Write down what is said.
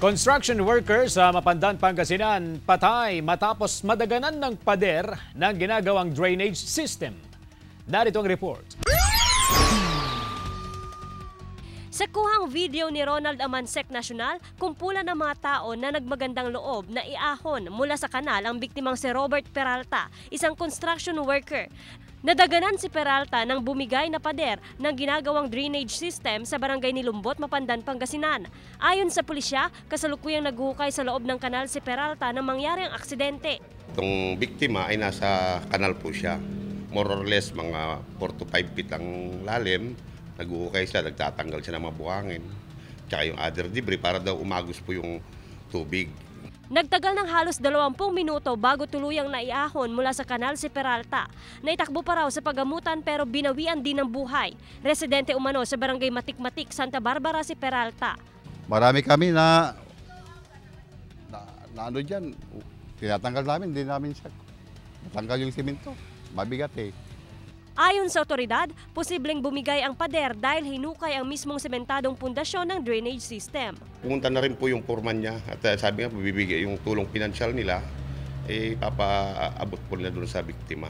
Construction worker sa Mapandan, Pangasinan patay matapos madaganan ng pader ng ginagawang drainage system. Narito ang report. Sa kuhang video ni Ronald Amansec Nacional, kumpulan ng mga tao na nagmagandang loob na iahon mula sa kanal ang biktimang si Robert Peralta, isang construction worker. Nadaganan si Peralta ng bumigay na pader ng ginagawang drainage system sa barangay ni Lumbot, Mapandan, Pangasinan. Ayon sa pulisya, kasalukuyang naghuhukay sa loob ng kanal si Peralta nang mangyari ang aksidente. Itong biktima ay nasa kanal po siya. More or less mga 4 to 5 feet ang lalim. Nag-uukay sila, nagtatanggal siya ng mga buhangin. Tsaka yung other debris para daw umagos po yung tubig. Nagtagal ng halos 20 minuto bago tuluyang naiahon mula sa kanal si Peralta. Naitakbo pa raw sa pagamutan pero binawian din ng buhay. Residente umano sa barangay Matik-Matik, Santa Barbara si Peralta. Marami kami na ano dyan, tinatanggal namin, hindi namin siya. Natanggal yung simento, mabigat eh. Ayon sa otoridad, posibleng bumigay ang pader dahil hinukay ang mismong sementadong pundasyon ng drainage system. Pumunta na rin po yung foreman niya at sabi nga, bibigay yung tulong pinansyal nila, papaabot po nila doon sa biktima.